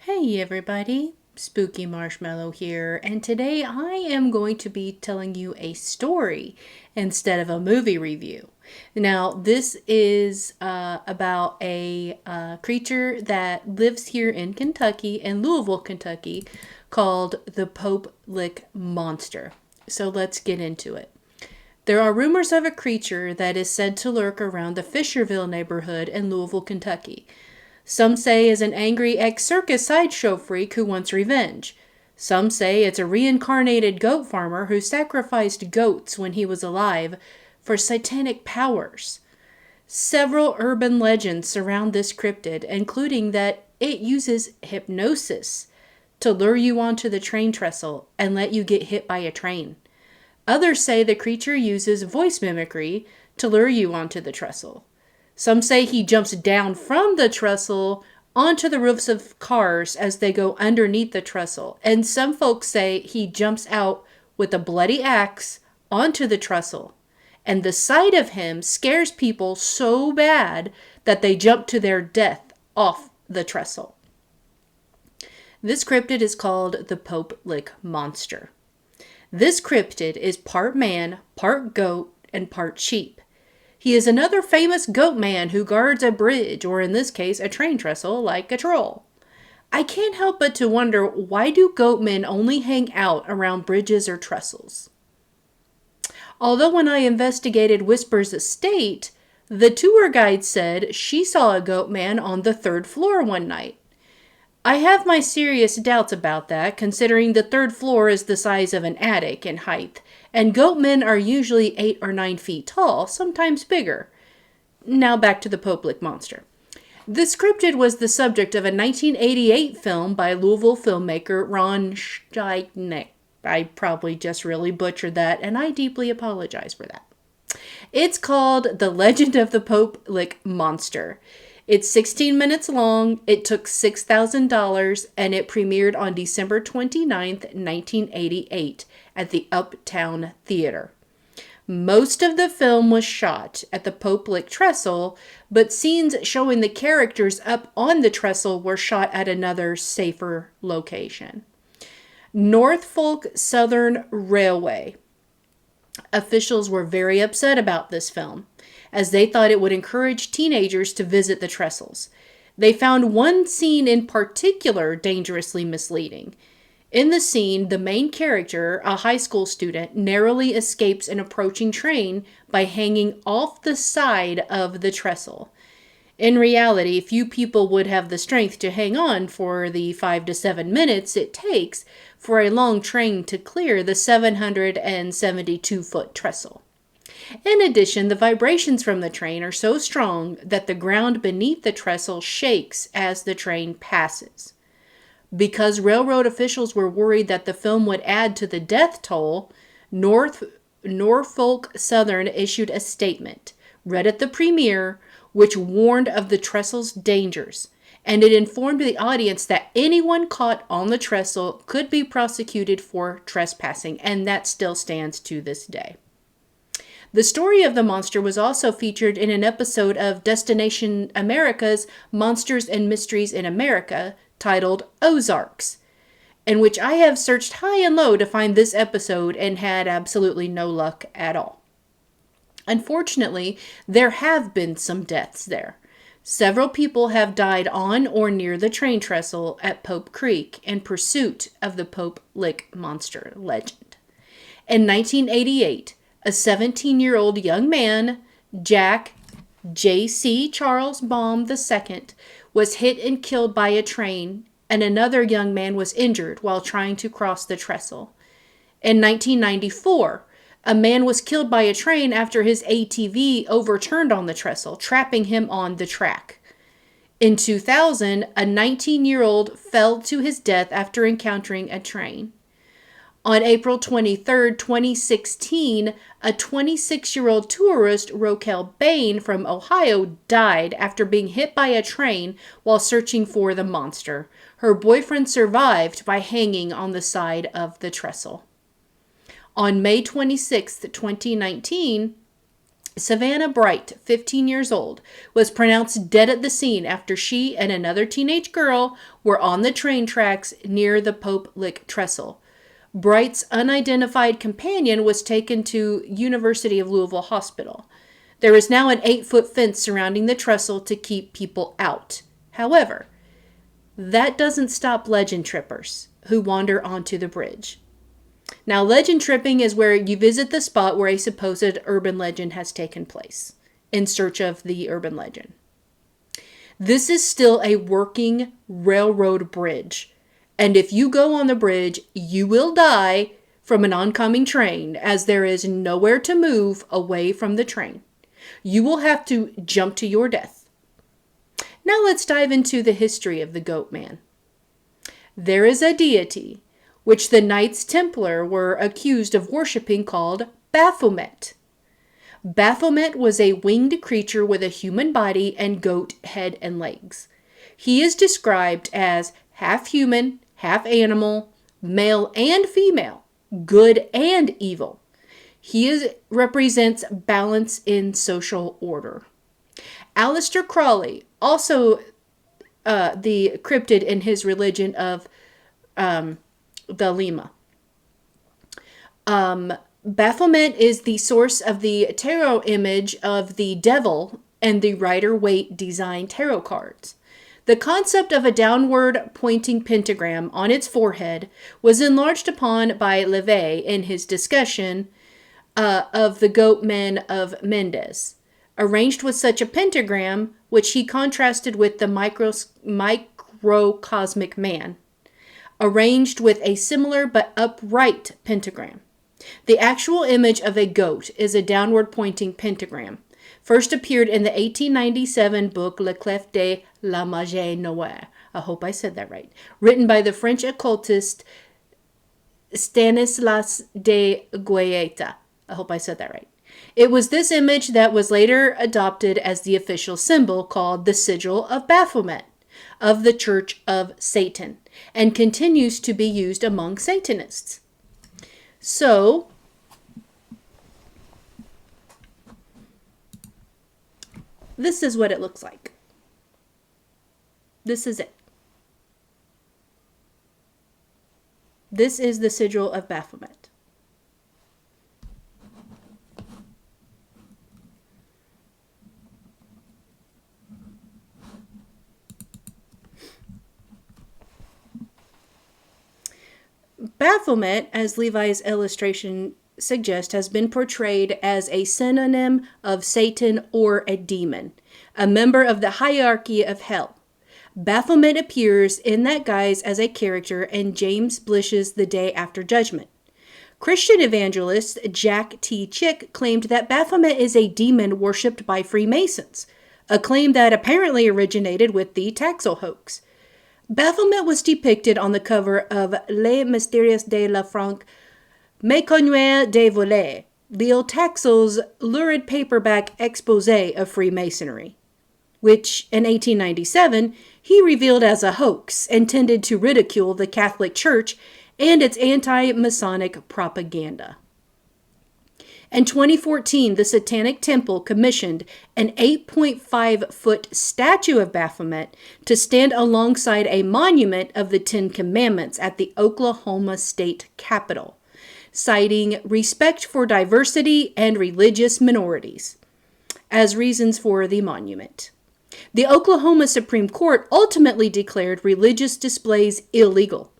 Hey everybody, Spooky Marshmallow here, and today I am going to be telling you a story instead of a movie review. Now, this is about a creature that lives here in Kentucky, in Louisville, Kentucky, called the Pope Lick Monster. So let's get into it. There are rumors of a creature that is said to lurk around the Fisherville neighborhood in Louisville, Kentucky. Some say is an angry ex-circus sideshow freak who wants revenge. Some say it's a reincarnated goat farmer who sacrificed goats when he was alive for satanic powers. Several urban legends surround this cryptid, including that it uses hypnosis to lure you onto the train trestle and let you get hit by a train. Others say the creature uses voice mimicry to lure you onto the trestle. Some say he jumps down from the trestle onto the roofs of cars as they go underneath the trestle. And some folks say he jumps out with a bloody axe onto the trestle. And the sight of him scares people so bad that they jump to their death off the trestle. This cryptid is called the Pope Lick Monster. This cryptid is part man, part goat, and part sheep. He is another famous goat man who guards a bridge, or in this case, a train trestle, like a troll. I can't help but to wonder, why do goatmen only hang out around bridges or trestles? Although when I investigated Whisper's estate, the tour guide said she saw a goat man on the 3rd floor one night. I have my serious doubts about that, considering the 3rd floor is the size of an attic in height, and goatmen are usually 8 or 9 feet tall, sometimes bigger. Now back to the Pope Lick Monster. This cryptid was the subject of a 1988 film by Louisville filmmaker Ron Scheidnick. I probably just really butchered that, and I deeply apologize for that. It's called The Legend of the Pope Lick Monster. It's 16 minutes long, it took $6,000, and it premiered on December 29th, 1988 at the Uptown Theater. Most of the film was shot at the Pope Lick Trestle, but scenes showing the characters up on the trestle were shot at another, safer location. Norfolk Southern Railway. Officials were very upset about this film, as they thought it would encourage teenagers to visit the trestles. They found one scene in particular dangerously misleading. In the scene, the main character, a high school student, narrowly escapes an approaching train by hanging off the side of the trestle. In reality, few people would have the strength to hang on for the 5 to 7 minutes it takes for a long train to clear the 772-foot trestle. In addition, the vibrations from the train are so strong that the ground beneath the trestle shakes as the train passes. Because railroad officials were worried that the film would add to the death toll, Norfolk Southern issued a statement, read at the premiere, which warned of the trestle's dangers, and it informed the audience that anyone caught on the trestle could be prosecuted for trespassing, and that still stands to this day. The story of the monster was also featured in an episode of Destination America's Monsters and Mysteries in America, titled Ozarks, in which I have searched high and low to find this episode and had absolutely no luck at all. Unfortunately, there have been some deaths there. Several people have died on or near the train trestle at Pope Creek in pursuit of the Pope Lick Monster legend. In 1988, a 17-year-old young man, Jack J.C. Charles Baum II, was hit and killed by a train, and another young man was injured while trying to cross the trestle. In 1994, a man was killed by a train after his ATV overturned on the trestle, trapping him on the track. In 2000, a 19-year-old fell to his death after encountering a train. On April 23, 2016, a 26-year-old tourist, Roquel Bain from Ohio, died after being hit by a train while searching for the monster. Her boyfriend survived by hanging on the side of the trestle. On May 26, 2019, Savannah Bright, 15 years old, was pronounced dead at the scene after she and another teenage girl were on the train tracks near the Pope Lick Trestle. Bright's unidentified companion was taken to University of Louisville Hospital. There is now an 8-foot fence surrounding the trestle to keep people out. However, that doesn't stop legend trippers who wander onto the bridge. Now, legend tripping is where you visit the spot where a supposed urban legend has taken place in search of the urban legend. This is still a working railroad bridge. And if you go on the bridge, you will die from an oncoming train, as there is nowhere to move away from the train. You will have to jump to your death. Now let's dive into the history of the Goatman. There is a deity which the Knights Templar were accused of worshipping called Baphomet. Baphomet was a winged creature with a human body and goat head and legs. He is described as half human, half animal, male and female, good and evil. He represents balance in social order. Aleister Crowley, also the cryptid in his religion of the Lima. Baphomet is the source of the tarot image of the devil and the Rider-Waite design tarot cards. The concept of a downward pointing pentagram on its forehead was enlarged upon by Levay in his discussion of the Goatmen of Mendes, arranged with such a pentagram, which he contrasted with the microcosmic man, arranged with a similar but upright pentagram. The actual image of a goat is a downward pointing pentagram. First appeared in the 1897 book Le Clef de la Magie Noire. I hope I said that right. Written by the French occultist Stanislas de Guaita. I hope I said that right. It was this image that was later adopted as the official symbol called the Sigil of Baphomet of the Church of Satan, and continues to be used among Satanists. So, this is what it looks like. This is it. This is the Sigil of Baphomet. Baphomet, as Levi's illustration suggests, has been portrayed as a synonym of Satan or a demon, a member of the hierarchy of hell. Baphomet appears in that guise as a character in James Blish's The Day After Judgment. Christian evangelist Jack T. Chick claimed that Baphomet is a demon worshipped by Freemasons, a claim that apparently originated with the Taxil hoax. Baphomet was depicted on the cover of Les Mystères de la Franque Méconnués des Volets, Leo Taxil's lurid paperback exposé of Freemasonry, which in 1897 he revealed as a hoax intended to ridicule the Catholic Church and its anti-Masonic propaganda. In 2014, the Satanic Temple commissioned an 8.5-foot statue of Baphomet to stand alongside a monument of the Ten Commandments at the Oklahoma State Capitol, citing respect for diversity and religious minorities as reasons for the monument. The Oklahoma Supreme Court ultimately declared religious displays illegal.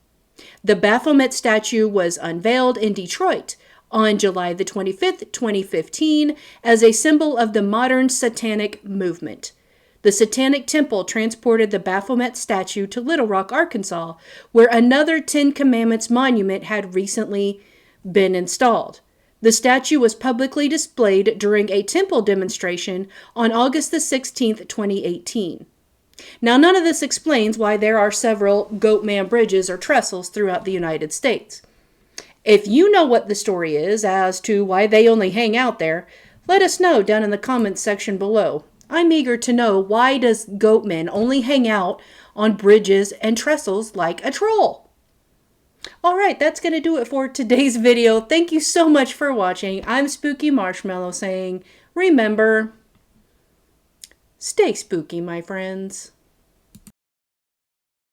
The Baphomet statue was unveiled in Detroit on July the 25th, 2015, as a symbol of the modern satanic movement. The Satanic Temple transported the Baphomet statue to Little Rock, Arkansas, where another Ten Commandments monument had recently been installed. The statue was publicly displayed during a temple demonstration on August the 16th, 2018. Now, none of this explains why there are several Goatman bridges or trestles throughout the United States. If you know what the story is as to why they only hang out there, let us know down in the comments section below. I'm eager to know, why does Goatman only hang out on bridges and trestles like a troll? Alright, that's going to do it for today's video. Thank you so much for watching. I'm Spooky Marshmallow saying remember, stay spooky, my friends.